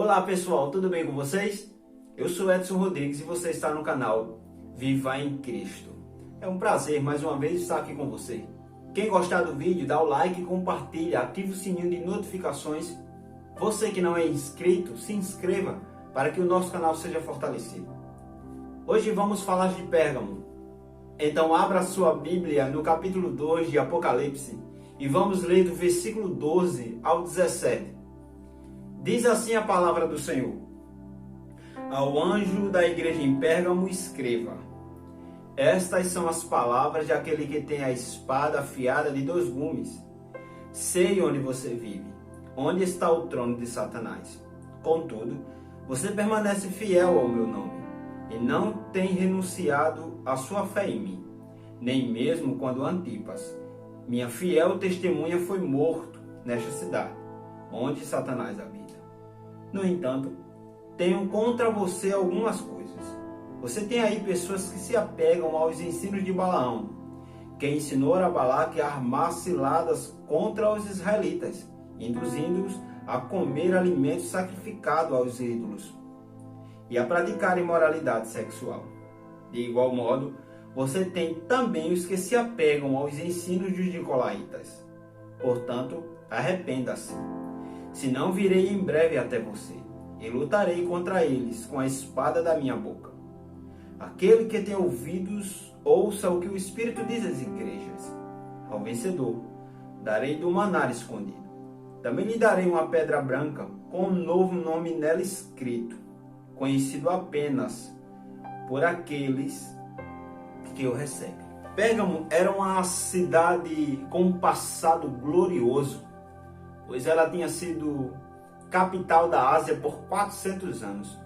Olá pessoal, tudo bem com vocês? Eu sou Edson Rodrigues e você está no canal Viva em Cristo. É um prazer mais uma vez estar aqui com você. Quem gostar do vídeo, dá o like, compartilha, ativa o sininho de notificações. Você que não é inscrito, se inscreva para que o nosso canal seja fortalecido. Hoje vamos falar de Pérgamo. Então abra sua Bíblia no capítulo 2 de Apocalipse e vamos ler do versículo 12 ao 17. Diz assim a palavra do Senhor: Ao anjo da igreja em Pérgamo escreva: Estas são as palavras de aquele que tem a espada afiada de 2 gumes. Sei onde você vive, onde está o trono de Satanás. Contudo, você permanece fiel ao meu nome, e não tem renunciado à sua fé em mim, nem mesmo quando Antipas, minha fiel testemunha, foi morto nesta cidade, onde Satanás habita. No entanto, tenho contra você algumas coisas. Você tem aí pessoas que se apegam aos ensinos de Balaão, que ensinou a Balaque a armar ciladas contra os israelitas, induzindo-os a comer alimentos sacrificados aos ídolos e a praticar imoralidade sexual. De igual modo, você tem também os que se apegam aos ensinos dos nicolaítas. Portanto, arrependa-se. Senão virei em breve até você, e lutarei contra eles com a espada da minha boca. Aquele que tem ouvidos, ouça o que o Espírito diz às igrejas. Ao vencedor, darei do maná escondido. Também lhe darei uma pedra branca, com um novo nome nela escrito, conhecido apenas por aqueles que o recebem. Pérgamo era uma cidade com um passado glorioso, pois ela tinha sido capital da Ásia por 400 anos.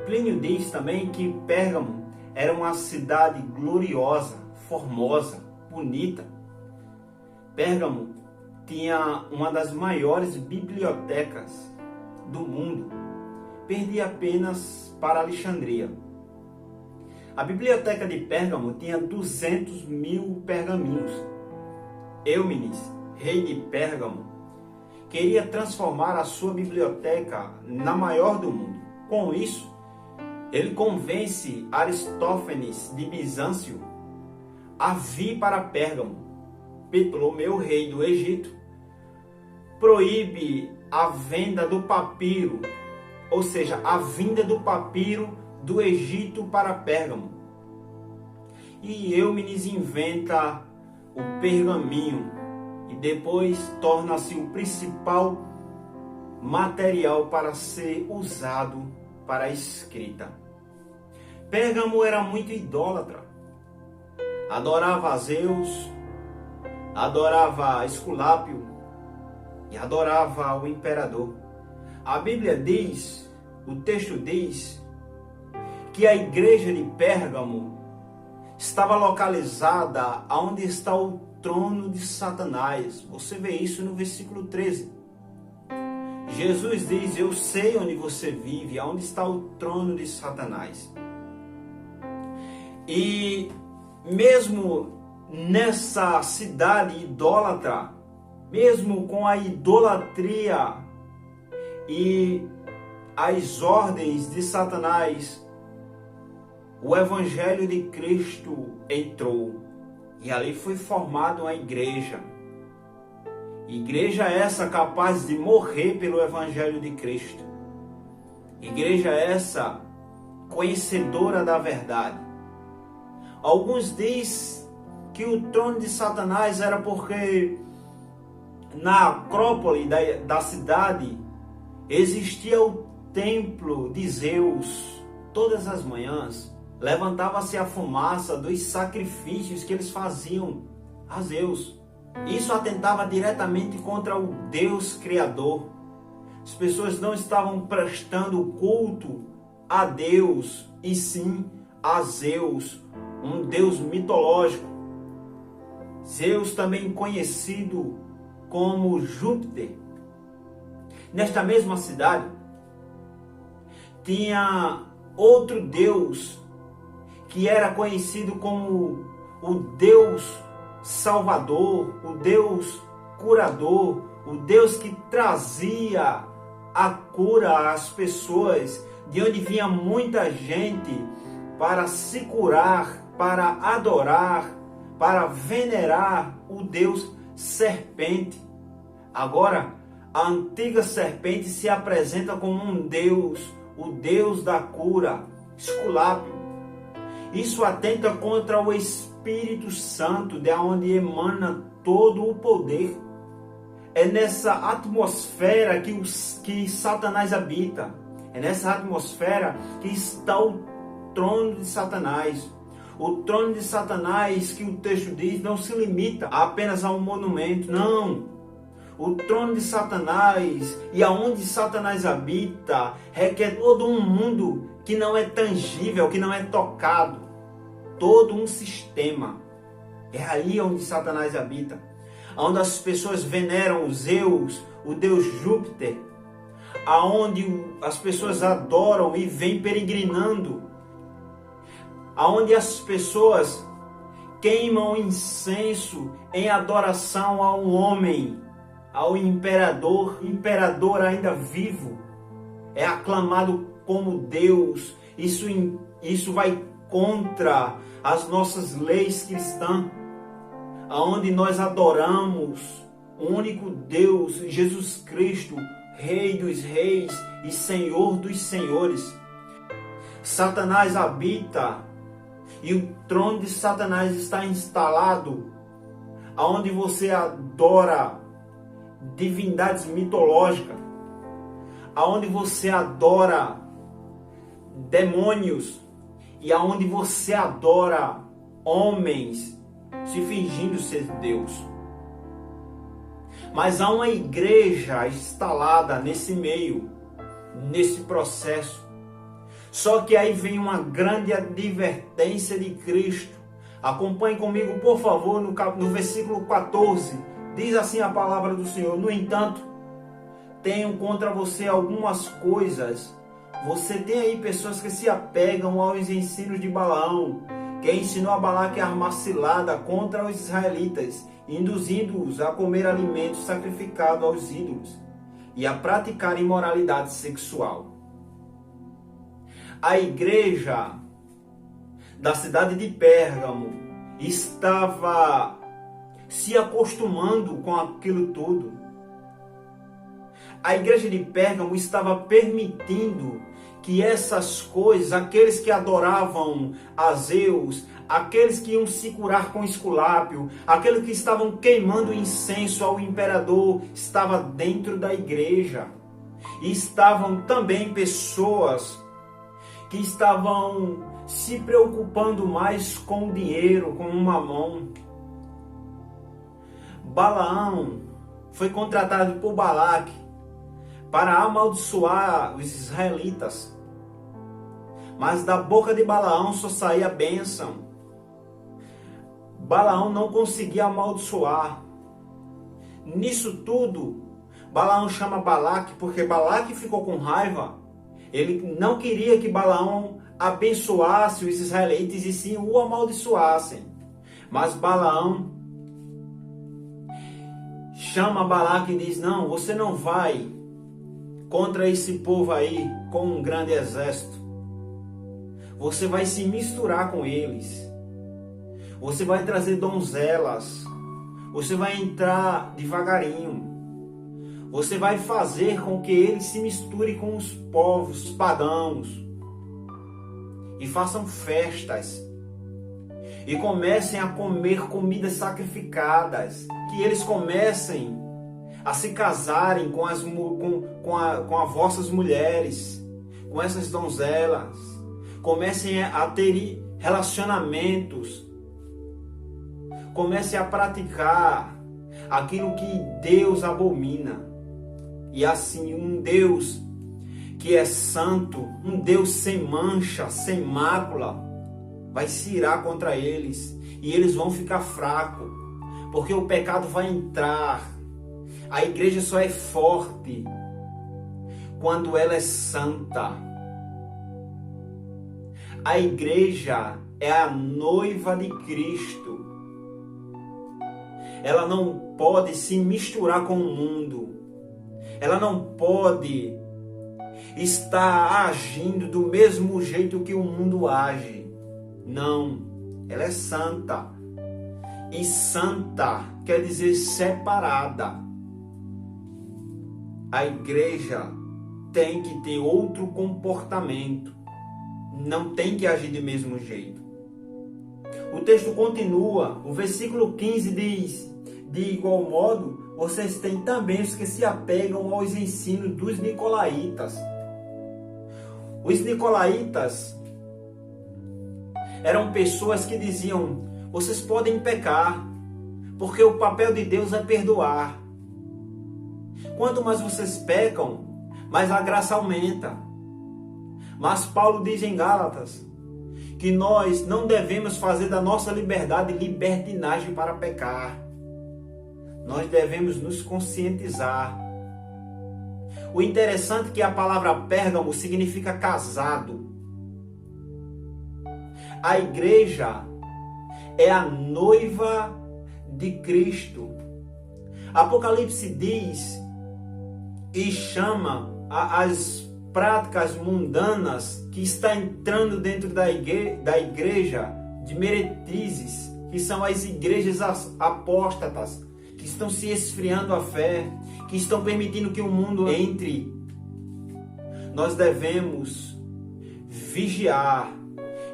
Plínio diz também que Pérgamo era uma cidade gloriosa, formosa, bonita. Pérgamo tinha uma das maiores bibliotecas do mundo, perdia apenas para Alexandria. A biblioteca de Pérgamo tinha 200.000 pergaminhos. Eumines, rei de Pérgamo, queria transformar a sua biblioteca na maior do mundo. Com isso, ele convence Aristófanes de Bizâncio a vir para Pérgamo. Ptolomeu, rei do Egito, proíbe a venda do papiro, ou seja, a vinda do papiro do Egito para Pérgamo. E Eumines inventa o pergaminho, e depois torna-se o principal material para ser usado para a escrita. Pérgamo era muito idólatra. Adorava a Zeus, adorava Esculápio e adorava o imperador. A Bíblia diz, o texto diz, que a igreja de Pérgamo estava localizada onde está o trono de Satanás. Você vê isso no versículo 13. Jesus diz: Eu sei onde você vive, onde está o trono de Satanás. E mesmo nessa cidade idólatra, mesmo com a idolatria e as ordens de Satanás, o Evangelho de Cristo entrou. E ali foi formada uma igreja. Igreja essa capaz de morrer pelo Evangelho de Cristo. Igreja essa conhecedora da verdade. Alguns dizem que o trono de Satanás era porque na acrópole da cidade existia o templo de Zeus. Todas as manhãs levantava-se a fumaça dos sacrifícios que eles faziam a Zeus. Isso atentava diretamente contra o Deus Criador. As pessoas não estavam prestando culto a Deus, e sim a Zeus, um Deus mitológico. Zeus, também conhecido como Júpiter. Nesta mesma cidade, tinha outro Deus que era conhecido como o Deus Salvador, o Deus Curador, o Deus que trazia a cura às pessoas, de onde vinha muita gente para se curar, para adorar, para venerar o Deus serpente. Agora, a antiga serpente se apresenta como um Deus, o Deus da cura, Esculápio. Isso atenta contra o Espírito Santo, de onde emana todo o poder. É nessa atmosfera que Satanás habita. É nessa atmosfera que está o trono de Satanás. O trono de Satanás, que o texto diz, não se limita apenas a um monumento. Não. O trono de Satanás e aonde Satanás habita requer todo um mundo que não é tangível, que não é tocado. Todo um sistema. É aí onde Satanás habita. Onde as pessoas veneram os Zeus, o deus Júpiter. Aonde as pessoas adoram e vêm peregrinando. Aonde as pessoas queimam incenso em adoração a um homem, ao imperador ainda vivo, é aclamado como Deus. Isso vai contra as nossas leis cristãs, aonde nós adoramos o único Deus, Jesus Cristo, Rei dos reis e Senhor dos senhores. Satanás habita e o trono de Satanás está instalado aonde você adora divindades mitológicas, aonde você adora demônios e aonde você adora homens se fingindo ser Deus. Mas há uma igreja instalada nesse meio, nesse processo. Só que aí vem uma grande advertência de Cristo. Acompanhe comigo, por favor, no versículo 14. Diz assim a palavra do Senhor: no entanto, tenho contra você algumas coisas. Você tem aí pessoas que se apegam aos ensinos de Balaão, que ensinou a Balaque a armar cilada contra os israelitas, induzindo-os a comer alimentos sacrificados aos ídolos e a praticar imoralidade sexual. A igreja da cidade de Pérgamo estava se acostumando com aquilo tudo. A igreja de Pérgamo estava permitindo que essas coisas, aqueles que adoravam a Zeus, aqueles que iam se curar com Esculápio, aqueles que estavam queimando incenso ao imperador, estava dentro da igreja. E estavam também pessoas que estavam se preocupando mais com o dinheiro, com o mamão. Balaão foi contratado por Balaque para amaldiçoar os israelitas. Mas da boca de Balaão só saía bênção. Balaão não conseguia amaldiçoar. Nisso tudo, Balaão chama Balaque, porque Balaque ficou com raiva. Ele não queria que Balaão abençoasse os israelitas e sim o amaldiçoassem. Mas Balaão chama Balaque e diz: não, você não vai contra esse povo aí com um grande exército. Você vai se misturar com eles. Você vai trazer donzelas. Você vai entrar devagarinho. Você vai fazer com que eles se misturem com os povos pagãos e façam festas e comecem a comer comidas sacrificadas, que eles comecem a se casarem com as vossas mulheres, com essas donzelas, comecem a ter relacionamentos, comecem a praticar aquilo que Deus abomina. E assim, um Deus que é santo, um Deus sem mancha, sem mácula, vai se irar contra eles. E eles vão ficar fracos, porque o pecado vai entrar. A igreja só é forte quando ela é santa. A igreja é a noiva de Cristo. Ela não pode se misturar com o mundo. Ela não pode está agindo do mesmo jeito que o mundo age. Não, ela é santa. E santa quer dizer separada. A igreja tem que ter outro comportamento. Não tem que agir do mesmo jeito. O texto continua, o versículo 15 diz: de igual modo, vocês têm também os que se apegam aos ensinos dos nicolaítas. Os nicolaítas eram pessoas que diziam: vocês podem pecar, porque o papel de Deus é perdoar. Quanto mais vocês pecam, mais a graça aumenta. Mas Paulo diz em Gálatas que nós não devemos fazer da nossa liberdade libertinagem para pecar. Nós devemos nos conscientizar. O interessante é que a palavra Pérgamo significa casado. A igreja é a noiva de Cristo. Apocalipse diz e chama as práticas mundanas que está entrando dentro da igreja de meretrizes, que são as igrejas apóstatas, que estão se esfriando a fé, que estão permitindo que o mundo entre. Nós devemos vigiar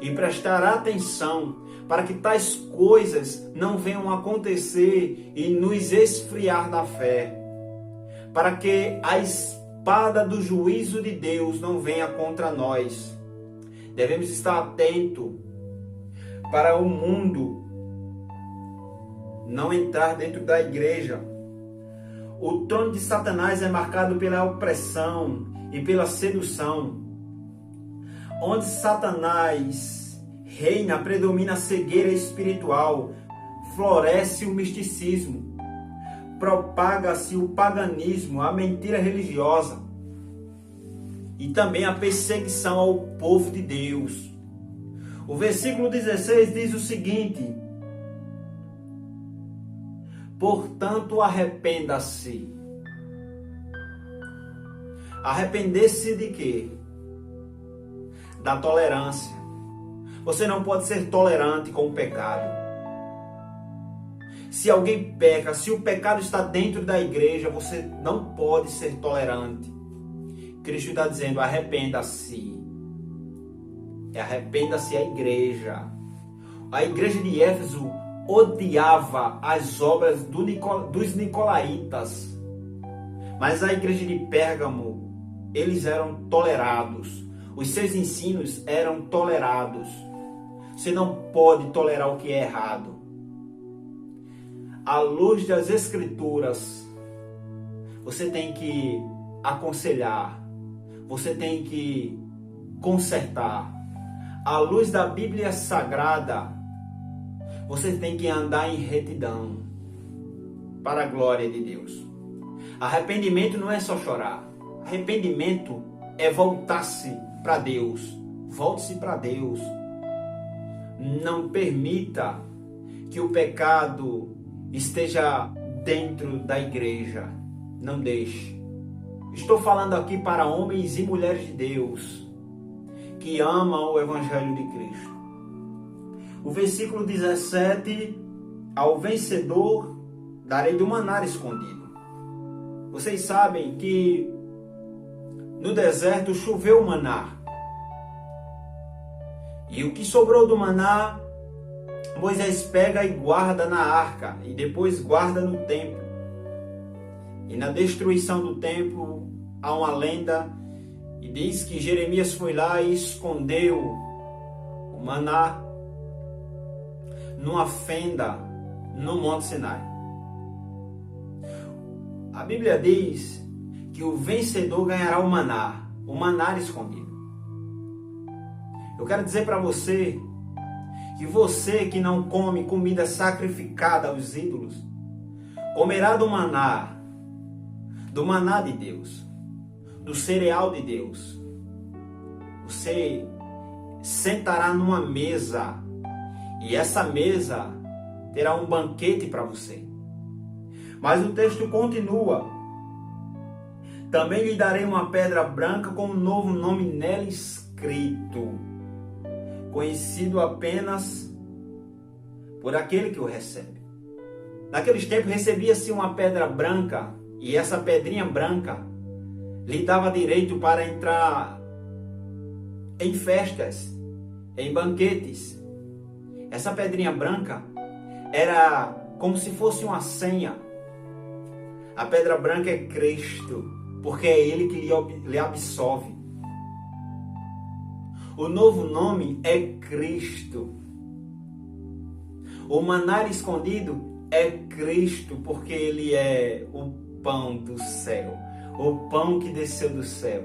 e prestar atenção para que tais coisas não venham acontecer e nos esfriar da fé, para que a espada do juízo de Deus não venha contra nós. Devemos estar atentos para o mundo não entrar dentro da igreja. O trono de Satanás é marcado pela opressão e pela sedução. Onde Satanás reina, predomina a cegueira espiritual, floresce o misticismo, propaga-se o paganismo, a mentira religiosa e também a perseguição ao povo de Deus. O versículo 16 diz o seguinte: portanto, arrependa-se. Arrepender-se de quê? Da tolerância. Você não pode ser tolerante com o pecado. Se alguém peca, se o pecado está dentro da igreja, você não pode ser tolerante. Cristo está dizendo: arrependa-se. Arrependa-se a igreja. A igreja de Éfeso odiava as obras dos nicolaítas. Mas a igreja de Pérgamo, eles eram tolerados. Os seus ensinos eram tolerados. Você não pode tolerar o que é errado. À luz das Escrituras, você tem que aconselhar. Você tem que consertar. À luz da Bíblia Sagrada, você tem que andar em retidão para a glória de Deus. Arrependimento não é só chorar. Arrependimento é voltar-se para Deus. Volte-se para Deus. Não permita que o pecado esteja dentro da igreja. Não deixe. Estou falando aqui para homens e mulheres de Deus que amam o Evangelho de Cristo. O versículo 17: ao vencedor darei do maná escondido. Vocês sabem que no deserto choveu maná. E o que sobrou do maná, Moisés pega e guarda na arca, e depois guarda no templo. E na destruição do templo há uma lenda, e diz que Jeremias foi lá e escondeu o maná numa fenda no Monte Sinai. A Bíblia diz que o vencedor ganhará o maná escondido. Eu quero dizer para você que não come comida sacrificada aos ídolos, comerá do maná de Deus, do cereal de Deus. Você sentará numa mesa e essa mesa terá um banquete para você. Mas o texto continua: Também lhe darei uma pedra branca com um novo nome nela escrito, conhecido apenas por aquele que o recebe. Naqueles tempos recebia-se uma pedra branca, e essa pedrinha branca lhe dava direito para entrar em festas, em banquetes. Essa pedrinha branca era como se fosse uma senha. A pedra branca é Cristo, porque é Ele que lhe absolve. O novo nome é Cristo. O maná escondido é Cristo, porque Ele é o pão do céu, o pão que desceu do céu.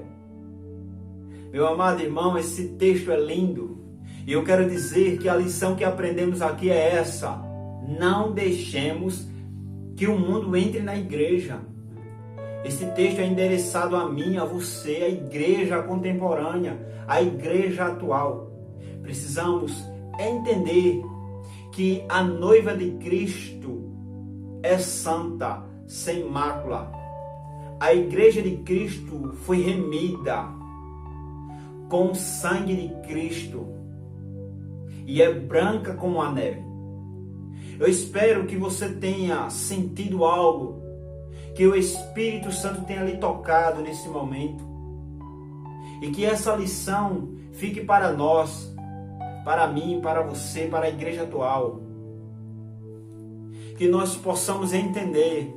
Meu amado irmão, esse texto é lindo. E eu quero dizer que a lição que aprendemos aqui é essa: não deixemos que o mundo entre na igreja. Esse texto é endereçado a mim, a você, a igreja contemporânea, a igreja atual. Precisamos entender que a noiva de Cristo é santa, sem mácula. A igreja de Cristo foi remida com o sangue de Cristo e é branca como a neve. Eu espero que você tenha sentido algo, que o Espírito Santo tenha lhe tocado nesse momento, e que essa lição fique para nós, para mim, para você, para a igreja atual. Que nós possamos entender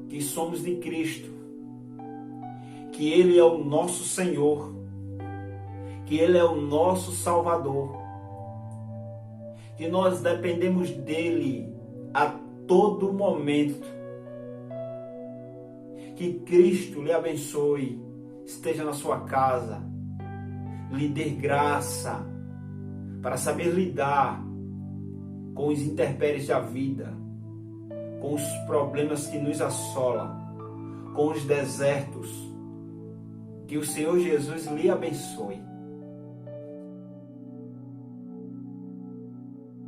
que somos de Cristo, que Ele é o nosso Senhor, que Ele é o nosso Salvador, que nós dependemos dEle a todo momento. Que Cristo lhe abençoe, esteja na sua casa, lhe dê graça para saber lidar com os intempéries da vida, com os problemas que nos assolam, com os desertos. Que o Senhor Jesus lhe abençoe.